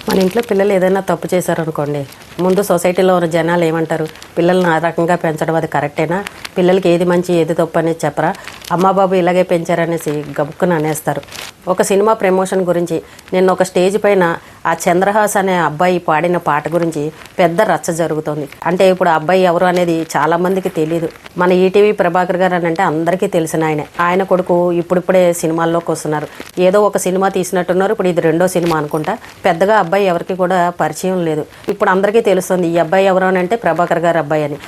మన ఇంట్లో పిల్లలు ఏదైనా తప్పు చేశారనుకోండి, ముందు సొసైటీలో ఉన్న జనాలు ఏమంటారు? పిల్లల్ని ఆ రకంగా పెంచడం అది కరెక్టేనా? పిల్లలకి ఏది మంచి ఏది తప్పు అనేది చెప్పరా? అమ్మా బాబు ఇలాగే పెంచారనేసి గబుక్కున అనేస్తారు. ఒక సినిమా ప్రమోషన్ గురించి నిన్న ఒక స్టేజ్ పైన ఆ చంద్రహాస్ అనే అబ్బాయి పాడిన పాట గురించి పెద్ద రచ్చ జరుగుతోంది. అంటే ఇప్పుడు ఆ అబ్బాయి ఎవరు అనేది చాలామందికి తెలియదు. మన ఈటీవీ ప్రభాకర్ గారు అని అంటే అందరికీ తెలిసిన ఆయన కొడుకు ఇప్పుడిప్పుడే సినిమాల్లోకి వస్తున్నారు. ఏదో ఒక సినిమా తీసినట్టున్నారు, ఇప్పుడు ఇది రెండో సినిమా అనుకుంటా. పెద్దగా అబ్బాయి ఎవరికి కూడా పరిచయం లేదు. ఇప్పుడు అందరికీ తెలుస్తుంది ఈ అబ్బాయి ఎవరు అని అంటే ప్రభాకర్ గారు అబ్బాయి అని.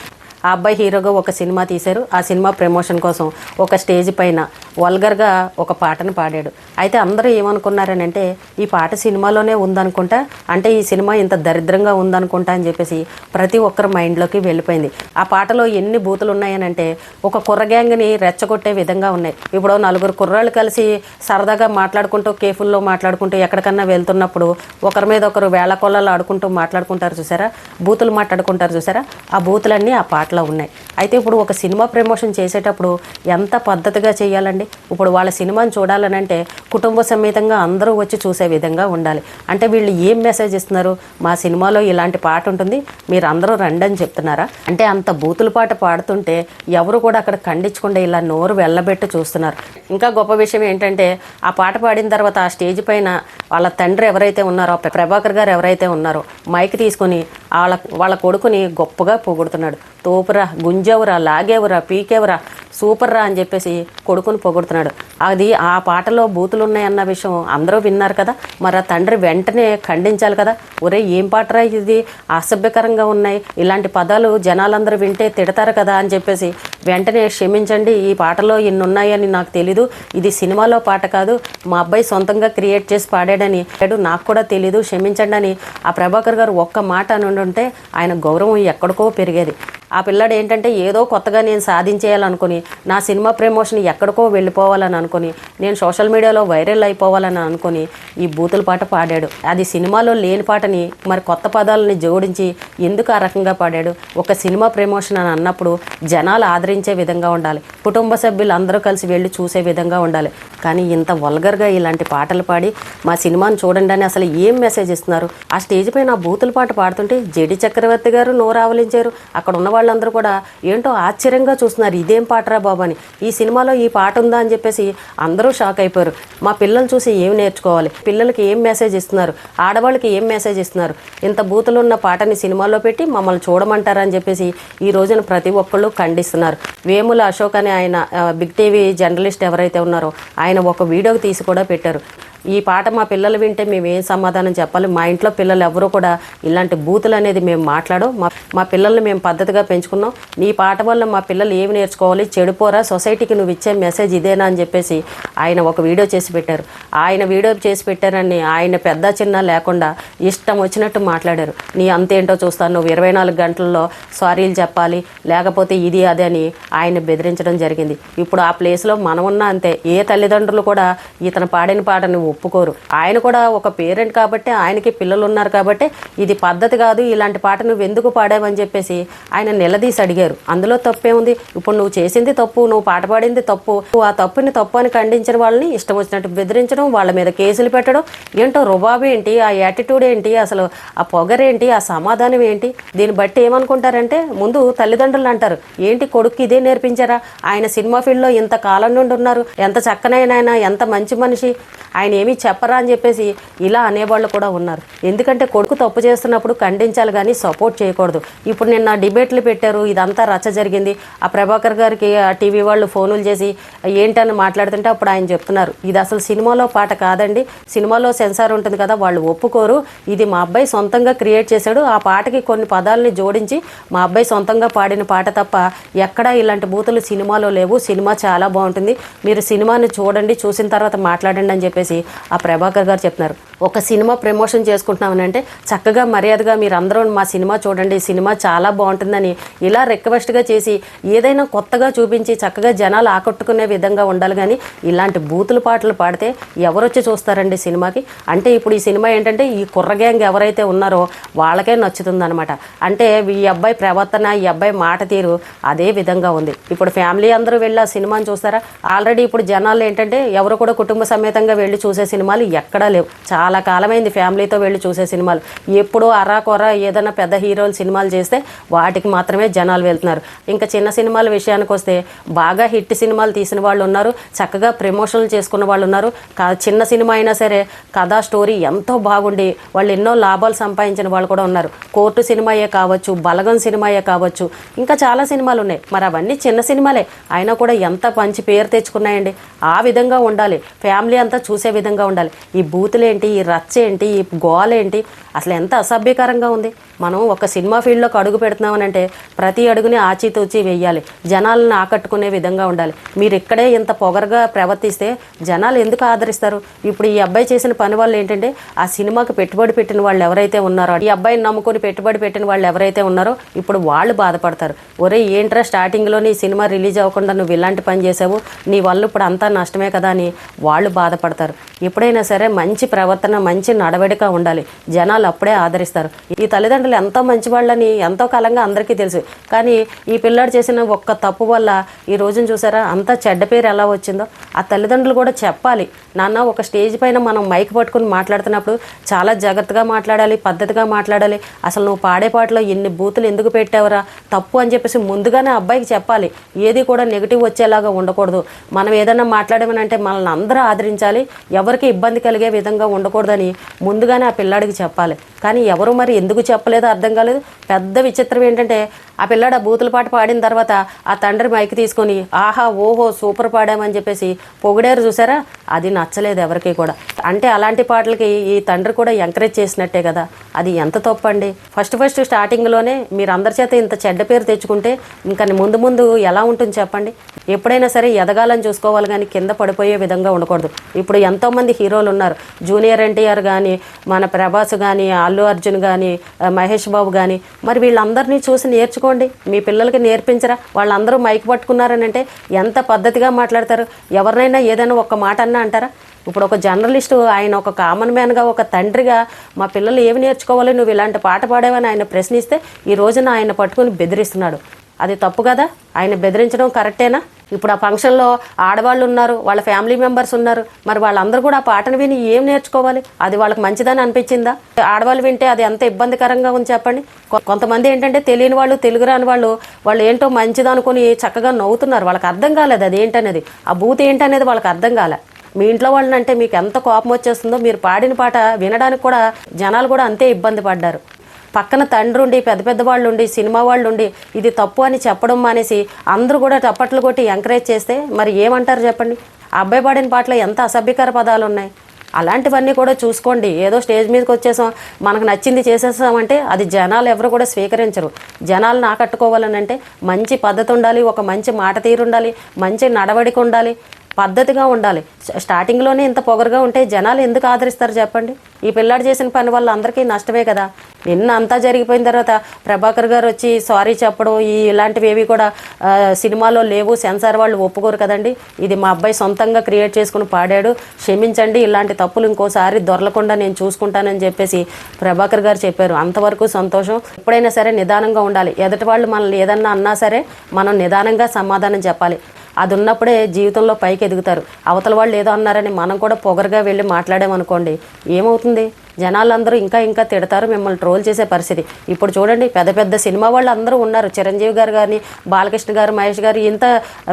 ఆ అబ్బాయి హీరోగా ఒక సినిమా తీశారు. ఆ సినిమా ప్రమోషన్ కోసం ఒక స్టేజ్ పైన వల్గర్గా ఒక పాటను పాడాడు. అయితే అందరూ ఏమనుకున్నారని అంటే ఈ పాట సినిమాలోనే ఉందనుకుంటా, అంటే ఈ సినిమా ఇంత దరిద్రంగా ఉందనుకుంటా అని చెప్పేసి ప్రతి ఒక్కరి మైండ్లోకి వెళ్ళిపోయింది. ఆ పాటలో ఎన్ని బూతులు ఉన్నాయని అంటే ఒక కుర్ర గ్యాంగ్ని రెచ్చగొట్టే విధంగా ఉన్నాయి. ఇప్పుడు నలుగురు కుర్రాళ్ళు కలిసి సరదాగా మాట్లాడుకుంటూ కేఫుల్లో మాట్లాడుకుంటూ ఎక్కడికన్నా వెళ్తున్నప్పుడు ఒకరి మీద ఒకరు వేళ కొల్లలు ఆడుకుంటూ మాట్లాడుకుంటారు చూసారా, బూతులు మాట్లాడుకుంటారు చూసారా, ఆ బూతులన్నీ ఆ పాటలో ఉన్నాయి. అయితే ఇప్పుడు ఒక సినిమా ప్రమోషన్ చేసేటప్పుడు ఎంత పద్ధతిగా చేయాలండి? ఇప్పుడు వాళ్ళ సినిమాని చూడాలని అంటే కుటుంబ సమేతంగా అందరూ వచ్చి చూసే విధంగా ఉండాలి. అంటే వీళ్ళు ఏం మెసేజ్ ఇస్తున్నారు? మా సినిమాలో ఇలాంటి పాట ఉంటుంది, మీరు అందరూ రండి అని చెప్తున్నారా? అంటే అంత బూతుల పాట పాడుతుంటే ఎవరు కూడా అక్కడ ఖండించకుండా ఇలా నోరు వెళ్ళబెట్టి చూస్తున్నారు. ఇంకా గొప్ప విషయం ఏంటంటే ఆ పాట పాడిన తర్వాత ఆ స్టేజ్ పైన వాళ్ళ తండ్రి ఎవరైతే ఉన్నారో, ప్రభాకర్ గారు ఎవరైతే ఉన్నారో, మైక్ తీసుకొని వాళ్ళ కొడుకుని గొప్పగా పొగుడుతున్నాడు. తోపురా, గుంజెవరా, లాగేవరా, పీకేవరా, సూపర్ రా అని చెప్పేసి కొడుకుని పొగుడుతున్నాడు. అది ఆ పాటలో బూతులు ఉన్నాయన్న విషయం అందరూ విన్నారు కదా. మరి ఆ తండ్రి వెంటనే ఖండించాలి కదా. ఒరే ఏం పాటరా ఇది, అసభ్యకరంగా ఉన్నాయి, ఇలాంటి పదాలు జనాలందరూ వింటే తిడతారు కదా అని చెప్పేసి వెంటనే క్షమించండి, ఈ పాటలో ఇన్ని ఉన్నాయని నాకు తెలీదు, ఇది సినిమాలో పాట కాదు, మా అబ్బాయి సొంతంగా క్రియేట్ చేసి పాడాడని నాకు కూడా తెలీదు, క్షమించండి అని ఆ ప్రభాకర్ గారు ఒక్క మాట అని ఉంటే ఆయన గౌరవం ఎక్కడికో పెరిగేది. ఆ పిల్లాడు ఏంటంటే ఏదో కొత్తగా నేను సాధించేయాలనుకుని నా సినిమా ప్రమోషన్ ఎక్కడికో వెళ్ళిపోవాలని అనుకుని నేను సోషల్ మీడియాలో వైరల్ అయిపోవాలని అనుకుని ఈ బూతుల పాట పాడాడు. అది సినిమాలో లేని పాటని మరి కొత్త పదాలని జోడించి ఎందుకు ఆ రకంగా పాడాడు? ఒక సినిమా ప్రమోషన్ అని అన్నప్పుడు జనాలు ఆదరించే విధంగా ఉండాలి, కుటుంబ సభ్యులు అందరూ కలిసి వెళ్ళి చూసే విధంగా ఉండాలి. కానీ ఇంత వల్గర్గా ఇలాంటి పాటలు పాడి మా సినిమాని చూడండి అని అసలు ఏం మెసేజ్ ఇస్తున్నారు? ఆ స్టేజ్ పైన ఆ బూతుల పాట పాడుతుంటే జేడి చక్రవర్తి గారు నోరావలించారు. అక్కడ ఉన్న వాళ్ళందరూ కూడా ఏంటో ఆశ్చర్యంగా చూస్తున్నారు, ఇదేం పాటరా బాబు అని. ఈ సినిమాలో ఈ పాట ఉందా అని చెప్పేసి అందరూ షాక్ అయిపోయారు. మా పిల్లలు చూసి ఏం నేర్చుకోవాలి, పిల్లలకి ఏం మెసేజ్ ఇస్తున్నారు, ఆడవాళ్ళకి ఏం మెసేజ్ ఇస్తున్నారు, ఇంత బూతులు ఉన్న పాటని సినిమాలో పెట్టి మమ్మల్ని చూడమంటారని చెప్పేసి ఈ రోజున ప్రతి ఒక్కళ్ళు ఖండిస్తున్నారు. వేముల అశోక్ అనే ఆయన బిగ్ టీవీ జర్నలిస్ట్ ఎవరైతే ఉన్నారో ఆయన ఒక వీడియోకి తీసి కూడా పెట్టారు. ఈ పాట మా పిల్లలు వింటే మేము ఏం సమాధానం చెప్పాలి? మా ఇంట్లో పిల్లలు ఎవరు కూడా ఇలాంటి బూతులు అనేది మేము మాట్లాడో, మా పిల్లల్ని మేము పద్ధతిగా పెంచుకున్నాం, నీ పాట వల్ల మా పిల్లలు ఏమి నేర్చుకోవాలి, చెడిపోరా, సొసైటీకి నువ్వు ఇచ్చే మెసేజ్ ఇదేనా అని చెప్పేసి ఆయన ఒక వీడియో చేసి పెట్టారు. ఆయన వీడియో చేసి పెట్టారని ఆయన పెద్ద చిన్న లేకుండా ఇష్టం వచ్చినట్టు మాట్లాడారు. నీ అంతేంటో చూస్తాను, నువ్వు 24 గంటల్లో సారీలు చెప్పాలి, లేకపోతే ఇది అదే అని ఆయన బెదిరించడం జరిగింది. ఇప్పుడు ఆ ప్లేస్లో మనం ఉన్నా అంతే. ఏ తల్లిదండ్రులు కూడా ఇతను పాడిన పాటను ఒప్పుకోరు. ఆయన కూడా ఒక పేరెంట్ కాబట్టి, ఆయనకి పిల్లలు ఉన్నారు కాబట్టి ఇది పద్ధతి కాదు, ఇలాంటి పాట నువ్వు ఎందుకు పాడావని చెప్పేసి ఆయన నిలదీసి అడిగారు. అందులో తప్పే ఉంది? ఇప్పుడు నువ్వు చేసింది తప్పు, నువ్వు పాట పాడింది తప్పు, ఆ తప్పుని తప్పు అని ఖండించిన వాళ్ళని ఇష్టం వచ్చినట్టు బెదిరించడం, వాళ్ళ మీద కేసులు పెట్టడం, ఏంటో రుబాబు ఏంటి, ఆ యాటిట్యూడ్ ఏంటి, అసలు ఆ పొగరేంటి, ఆ సమాధానం ఏంటి? దీన్ని బట్టి ఏమనుకుంటారంటే ముందు తల్లిదండ్రులు అంటారు, ఏంటి కొడుకు ఇదే నేర్పించారా, ఆయన సినిమా ఫీల్డ్లో ఇంత కాలం నుండి ఉన్నారు, ఎంత చక్కనైనా, ఎంత మంచి మనిషి, ఆయన ఏమీ చెప్పరా అని చెప్పేసి ఇలా అనేవాళ్ళు కూడా ఉన్నారు. ఎందుకంటే కొడుకు తప్పు చేస్తున్నప్పుడు ఖండించాలి కానీ సపోర్ట్ చేయకూడదు. ఇప్పుడు నిన్న డిబేట్లు పెట్టారు, ఇదంతా రచ్చ జరిగింది. ఆ ప్రభాకర్ గారికి ఆ టీవీ వాళ్ళు ఫోనులు చేసి ఏంటని మాట్లాడుతుంటే అప్పుడు ఆయన చెప్తున్నారు, ఇది అసలు సినిమాలో పాట కాదండి, సినిమాలో సెన్సార్ ఉంటుంది కదా, వాళ్ళు ఒప్పుకోరు, ఇది మా అబ్బాయి సొంతంగా క్రియేట్ చేశాడు, ఆ పాటకి కొన్ని పదాలని జోడించి మా అబ్బాయి సొంతంగా పాడిన పాట తప్ప ఎక్కడా ఇలాంటి బూతులు సినిమాలో లేవు, సినిమా చాలా బాగుంటుంది, మీరు సినిమాని చూడండి, చూసిన తర్వాత మాట్లాడండి అని చెప్పేసి ఆ ప్రభాకర్ గారు చెప్తున్నారు. ఒక సినిమా ప్రమోషన్ చేసుకుంటున్నామని అంటే చక్కగా మర్యాదగా మీరు అందరూ మా సినిమా చూడండి, సినిమా చాలా బాగుంటుందని ఇలా రిక్వెస్ట్గా చేసి ఏదైనా కొత్తగా చూపించి చక్కగా జనాలు ఆకట్టుకునే విధంగా ఉండాలి. కానీ ఇలాంటి బూతుల పాటలు పాడితే ఎవరొచ్చి చూస్తారండి సినిమాకి? అంటే ఇప్పుడు ఈ సినిమా ఏంటంటే ఈ కుర్ర గ్యాంగ్ ఎవరైతే ఉన్నారో వాళ్ళకే నచ్చుతుందనమాట. అంటే ఈ అబ్బాయి ప్రవర్తన, ఈ అబ్బాయి మాట తీరు అదే విధంగా ఉంది. ఇప్పుడు ఫ్యామిలీ అందరూ వెళ్ళి ఆ సినిమాని చూస్తారా? ఆల్రెడీ ఇప్పుడు జనాలు ఏంటంటే ఎవరు కూడా కుటుంబ సమేతంగా వెళ్ళి చూసే సినిమాలు ఎక్కడా లేవు. చాలా చాలా కాలమైంది ఫ్యామిలీతో వెళ్ళి చూసే సినిమాలు. ఎప్పుడో అరాకొర ఏదైనా పెద్ద హీరోలు సినిమాలు చేస్తే వాటికి మాత్రమే జనాలు వెళ్తున్నారు. ఇంకా చిన్న సినిమాల విషయానికి వస్తే బాగా హిట్ సినిమాలు తీసిన వాళ్ళు ఉన్నారు, చక్కగా ప్రమోషన్లు చేసుకున్న వాళ్ళు ఉన్నారు. చిన్న సినిమా అయినా సరే కథా స్టోరీ ఎంతో బాగుండి వాళ్ళు ఎన్నో లాభాలు సంపాదించిన వాళ్ళు కూడా ఉన్నారు. కోర్టు సినిమాయే కావచ్చు, బలగం సినిమాయే కావచ్చు, ఇంకా చాలా సినిమాలు ఉన్నాయి. మరి అవన్నీ చిన్న సినిమాలే అయినా కూడా ఎంత మంచి పేరు తెచ్చుకున్నాయండి. ఆ విధంగా ఉండాలి, ఫ్యామిలీ అంతా చూసే విధంగా ఉండాలి. ఈ బూతులేంటి, ఈ రచ్చ ఏంటి, ఈ గోలేంటి, అసలు ఎంత అసభ్యకరంగా ఉంది. మనం ఒక సినిమా ఫీల్డ్లోకి అడుగు పెడుతున్నామనంటే ప్రతి అడుగుని ఆచితూచి వేయాలి, జనాలను ఆకట్టుకునే విధంగా ఉండాలి. మీరు ఇక్కడే ఇంత పొగరగా ప్రవర్తిస్తే జనాలు ఎందుకు ఆదరిస్తారు? ఇప్పుడు ఈ అబ్బాయి చేసిన పని వల్ల ఏంటంటే ఆ సినిమాకి పెట్టుబడి పెట్టిన వాళ్ళు ఎవరైతే ఉన్నారో, ఈ అబ్బాయిని నమ్ముకొని పెట్టుబడి పెట్టిన వాళ్ళు ఎవరైతే ఉన్నారో ఇప్పుడు వాళ్ళు బాధపడతారు. ఒరే ఏంట్రా స్టార్టింగ్లోనే ఈ సినిమా రిలీజ్ అవ్వకుండా నువ్వు ఇలాంటి పని చేసావు, నీ వల్ల ఇప్పుడు అంతా నష్టమే కదా అని వాళ్ళు బాధపడతారు. ఎప్పుడైనా సరే మంచి ప్రవర్తన, మంచి నడవడిక ఉండాలి, జనాలు అప్పుడే ఆదరిస్తారు. ఈ తల్లిదండ్రులు ఎంతో మంచి వాళ్ళని ఎంతో కాలంగా అందరికీ తెలుసు. కానీ ఈ పిల్లాడు చేసిన ఒక్క తప్పు వల్ల ఈ రోజున చూసారా అంత చెడ్డ పేరు ఎలా వచ్చిందో. ఆ తల్లిదండ్రులు కూడా చెప్పాలి, నాన్న ఒక స్టేజ్ పైన మనం మైక్ పట్టుకుని మాట్లాడుతున్నప్పుడు చాలా జాగ్రత్తగా మాట్లాడాలి, పద్ధతిగా మాట్లాడాలి. అసలు నువ్వు పాడే పాటలో ఎన్ని బూతులు ఎందుకు పెట్టావురా, తప్పు అని చెప్పేసి ముందుగానే అబ్బాయికి చెప్పాలి. ఏది కూడా నెగిటివ్ వచ్చేలాగా ఉండకూడదు. మనం ఏదైనా మాట్లాడమనంటే మనల్ని అందరూ ఆదరించాలి, ఎవరికి ఇబ్బంది కలిగే విధంగా ఉండకూడదని ముందుగానే ఆ పిల్లాడికి చెప్పాలి. కానీ ఎవరు మరి ఎందుకు చెప్పలేదో అర్థం కాలేదు. పెద్ద విచిత్రం ఏంటంటే ఆ పిల్లాడు ఆ బూతుల పాట పాడిన తర్వాత ఆ తండ్రి మైక్ తీసుకొని ఆహా ఓహో సూపర్ పాడామని చెప్పేసి పొగిడారు చూసారా, అది నచ్చలేదు ఎవరికి కూడా. అంటే అలాంటి పాటలకి ఈ తండ్రి కూడా ఎంకరేజ్ చేసినట్టే కదా. అది ఎంత తప్పండి. ఫస్ట్ స్టార్టింగ్లోనే మీరు అందరి చేత ఇంత చెడ్డ పేరు తెచ్చుకుంటే ఇంకా ముందు ముందు ఎలా ఉంటుంది చెప్పండి. ఎప్పుడైనా సరే ఎదగాలని చూసుకోవాలి కానీ కింద పడిపోయే విధంగా ఉండకూడదు. ఇప్పుడు ఎంతోమంది హీరోలు ఉన్నారు, జూనియర్ ఎన్టీఆర్ కానీ, మన ప్రభాస్ కానీ, అల్లు అర్జున్ కానీ, మహేష్ బాబు కానీ. మరి వీళ్ళందరినీ చూసి నేర్చుకోండి, మీ పిల్లలకి నేర్పించరా? వాళ్ళందరూ మైక్ పట్టుకున్నారని అంటే ఎంత పద్ధతిగా మాట్లాడతారు. ఎవరినైనా ఏదైనా ఒక్క మాట అన్నా అంటారా? ఇప్పుడు ఒక జర్నలిస్టు ఆయన ఒక కామన్ మ్యాన్గా, ఒక తండ్రిగా మా పిల్లలు ఏమి నేర్చుకోవాలి, నువ్వు ఇలాంటి పాట పాడేవని ఆయన ప్రశ్నిస్తే ఈ రోజున ఆయన పట్టుకుని బెదిరిస్తున్నాడు. అది తప్పు కదా. ఆయన బెదిరించడం కరెక్టేనా? ఇప్పుడు ఆ ఫంక్షన్లో ఆడవాళ్ళు ఉన్నారు, వాళ్ళ ఫ్యామిలీ మెంబర్స్ ఉన్నారు. మరి వాళ్ళందరూ కూడా ఆ పాటను విని ఏం నేర్చుకోవాలి? అది వాళ్ళకి మంచిదని అనిపించిందా? ఆడవాళ్ళు వింటే అది ఎంత ఇబ్బందికరంగా ఉంది చెప్పండి. కొంతమంది ఏంటంటే తెలియని వాళ్ళు, తెలుగు రాని వాళ్ళు ఏంటో మంచిదనుకుని చక్కగా నవ్వుతున్నారు. వాళ్ళకి అర్థం కాలేదు అది ఏంటనేది, ఆ బూత్ ఏంటనేది వాళ్ళకి అర్థం కాలే. మీ ఇంట్లో వాళ్ళని అంటే మీకు ఎంత కోపం వచ్చేస్తుందో, మీరు పాడిన పాట వినడానికి కూడా జనాలు కూడా అంతే ఇబ్బంది పడ్డారు. పక్కన తండ్రి ఉండి, పెద్ద వాళ్ళు ఉండి, సినిమా వాళ్ళు ఉండి ఇది తప్పు అని చెప్పడం మానేసి అందరూ కూడా చప్పట్లు కొట్టి ఎంకరేజ్ చేస్తే మరి ఏమంటారు చెప్పండి? ఆ అబ్బాయి పాడిన పాటలో ఎంత అసభ్యకర పదాలు ఉన్నాయి. అలాంటివన్నీ కూడా చూసుకోండి. ఏదో స్టేజ్ మీదకి వచ్చేసాం, మనకు నచ్చింది చేసేసామంటే అది జనాలు ఎవరు కూడా స్వీకరించరు. జనాలను ఆకట్టుకోవాలని అంటే మంచి పద్ధతి ఉండాలి, ఒక మంచి మాట తీరు ఉండాలి, మంచి నడవడిక ఉండాలి, పద్ధతిగా ఉండాలి. స్టార్టింగ్లోనే ఇంత పొగరుగా ఉంటే జనాలు ఎందుకు ఆదరిస్తారు చెప్పండి? ఈ పిల్లాడు చేసిన పని వల్ల అందరికీ నష్టమే కదా. నిన్న అంతా జరిగిపోయిన తర్వాత ప్రభాకర్ గారు వచ్చి సారీ చెప్పడం, ఇలాంటివి ఏవి కూడా సినిమాలో లేవు, సెన్సార్ వాళ్ళు ఒప్పుకోరు కదండి. ఇది మా అబ్బాయి సొంతంగా క్రియేట్ చేసుకుని పాడాడు, క్షమించండి, ఇలాంటి తప్పులు ఇంకోసారి దొరలకుండా నేను చూసుకుంటానని చెప్పేసి ప్రభాకర్ గారు చెప్పారు. అంతవరకు సంతోషం. ఎప్పుడైనా సరే నిదానంగా ఉండాలి. ఎదుటి వాళ్ళు మనల్ని ఏదన్నా అన్నా సరే మనం నిదానంగా సమాధానం చెప్పాలి. అది ఉన్నప్పుడే జీవితంలో పైకి ఎదుగుతారు. అవతల వాళ్ళు ఏదో అన్నారని మనం కూడా పొగరుగా వెళ్ళి మాట్లాడామనుకోండి, ఏమవుతుంది? జనాలందరూ ఇంకా తిడతారు, మిమ్మల్ని ట్రోల్ చేసే పరిస్థితి. ఇప్పుడు చూడండి, పెద్ద సినిమా వాళ్ళు అందరూ ఉన్నారు. చిరంజీవి గారు కానీ, బాలకృష్ణ గారు, మహేష్ గారు, ఇంత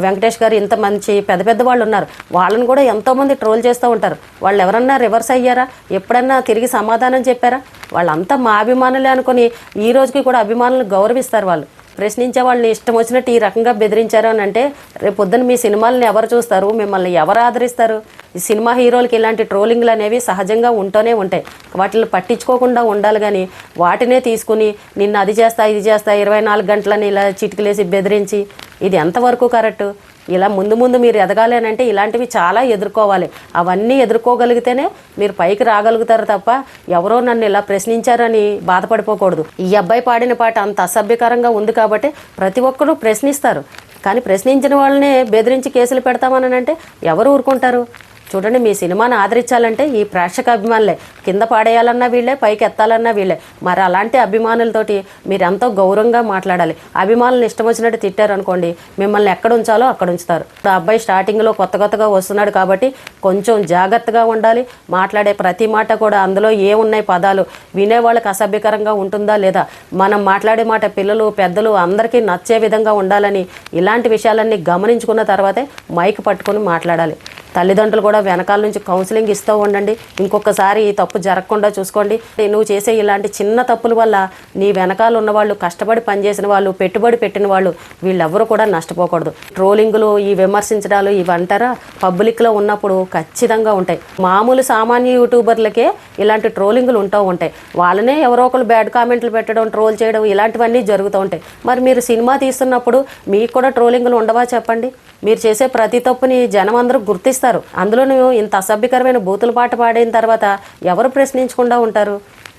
వెంకటేష్ గారు, ఇంత మంచి పెద్ద వాళ్ళు ఉన్నారు. వాళ్ళని కూడా ఎంతోమంది ట్రోల్ చేస్తూ ఉంటారు. వాళ్ళు ఎవరన్నా రివర్స్ అయ్యారా? ఎప్పుడన్నా తిరిగి సమాధానం చెప్పారా? వాళ్ళంతా మా అభిమానులే అనుకుని ఈ రోజుకి కూడా అభిమానులు గౌరవిస్తారు. వాళ్ళు ప్రశ్నించే వాళ్ళని ఇష్టం వచ్చినట్టు ఈ రకంగా బెదిరించారు అని అంటే రేపు పొద్దున్న మీ సినిమాలని ఎవరు చూస్తారు? మిమ్మల్ని ఎవరు ఆదరిస్తారు? ఈ సినిమా హీరోలకి ఇలాంటి ట్రోలింగ్లు అనేవి సహజంగా ఉంటూనే ఉంటాయి. వాటిని పట్టించుకోకుండా ఉండాలి కానీ వాటినే తీసుకుని నిన్ను అది చేస్తా ఇది చేస్తా 24 గంటలని ఇలా చిటికలేసి బెదిరించి ఇది ఎంతవరకు కరెక్టు? ఇలా ముందు మీరు ఎదగాలి అని అంటే ఇలాంటివి చాలా ఎదుర్కోవాలి. అవన్నీ ఎదుర్కోగలిగితేనే మీరు పైకి రాగలుగుతారు తప్ప ఎవరో నన్ను ఇలా ప్రశ్నించారని బాధపడిపోకూడదు. ఈ అబ్బాయి పాడిన పాట అంత అసభ్యకరంగా ఉంది కాబట్టి ప్రతి ఒక్కరూ ప్రశ్నిస్తారు. కానీ ప్రశ్నించిన వాళ్ళనే బెదిరించి కేసులు పెడతామని అంటే ఎవరు ఊరుకుంటారు? చూడండి, మీ సినిమాని ఆదరించాలంటే ఈ ప్రేక్షక అభిమానులే, కింద పాడేయాలన్నా వీళ్ళే, పైకి ఎత్తాలన్నా వీళ్ళే. మరి అలాంటి అభిమానులతోటి మీరు ఎంతో గౌరవంగా మాట్లాడాలి. అభిమానులను ఇష్టం వచ్చినట్టు తిట్టారు అనుకోండి, మిమ్మల్ని ఎక్కడ ఉంచాలో అక్కడ ఉంచుతారు. ఆ అబ్బాయి స్టార్టింగ్లో కొత్తగా వస్తున్నాడు కాబట్టి కొంచెం జాగ్రత్తగా ఉండాలి. మాట్లాడే ప్రతి మాట కూడా అందులో ఏమున్నాయి పదాలు వినేవాళ్ళకి అసభ్యకరంగా ఉంటుందా లేదా, మనం మాట్లాడే మాట పిల్లలు పెద్దలు అందరికీ నచ్చే విధంగా ఉండాలని ఇలాంటి విషయాలన్నీ గమనించుకున్న తర్వాతే మైక్ పట్టుకొని మాట్లాడాలి. తల్లిదండ్రులు కూడా వెనకాల నుంచి కౌన్సిలింగ్ ఇస్తూ ఉండండి. ఇంకొకసారి ఈ తప్పు జరగకుండా చూసుకోండి. నువ్వు చేసే ఇలాంటి చిన్న తప్పుల వల్ల నీ వెనకాల ఉన్న వాళ్ళు, కష్టపడి పనిచేసిన వాళ్ళు, పెట్టుబడి పెట్టిన వాళ్ళు, వీళ్ళెవ్వరూ కూడా నష్టపోకూడదు. ట్రోలింగులు, ఈ విమర్శించడాలు ఇవంటారా పబ్లిక్లో ఉన్నప్పుడు ఖచ్చితంగా ఉంటాయి. మామూలు సామాన్య యూట్యూబర్లకే ఇలాంటి ట్రోలింగులు ఉంటూ ఉంటాయి. వాళ్ళనే ఎవరో ఒకరు బ్యాడ్ కామెంట్లు పెట్టడం, ట్రోల్ చేయడం ఇలాంటివన్నీ జరుగుతూ ఉంటాయి. మరి మీరు సినిమా తీస్తున్నప్పుడు మీకు కూడా ట్రోలింగులు ఉండవా చెప్పండి? మీరు చేసే ప్రతి తప్పుని జనం అందరూ గుర్తిస్తారు. అందులోనూ ఇంత అసభ్యకరమైన బూతుల పాట పాడిన తర్వాత ఎవరు ప్రశ్నించకుండా ఉంటారు?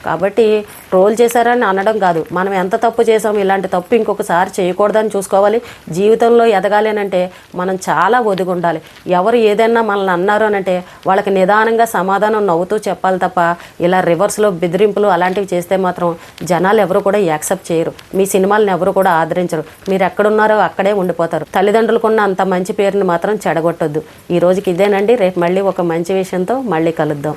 కాబట్టి ట్రోల్ చేశారని అనడం కాదు, మనం ఎంత తప్పు చేసాం, ఇలాంటి తప్పు ఇంకొకసారి చేయకూడదని చూసుకోవాలి. జీవితంలో ఎదగాలి అంటే మనం చాలా ఒదిగి ఉండాలి. ఎవరు ఏదైనా మనల్ని అన్నారు అని అంటే వాళ్ళకి నిదానంగా సమాధానం నవ్వుతూ చెప్పాలి తప్ప ఇలా రివర్స్లో బెదిరింపులు అలాంటివి చేస్తే మాత్రం జనాలు ఎవరు కూడా యాక్సెప్ట్ చేయరు. మీ సినిమాలను ఎవరు కూడా ఆదరించరు. మీరు ఎక్కడున్నారో అక్కడే ఉండిపోతారు. తల్లిదండ్రులకున్న అంత మంచి పేరుని మాత్రం చెడగొట్టొద్దు. ఈ రోజుకి ఇదేనండి. రేపు మళ్ళీ ఒక మంచి విషయంతో మళ్ళీ కలుద్దాం.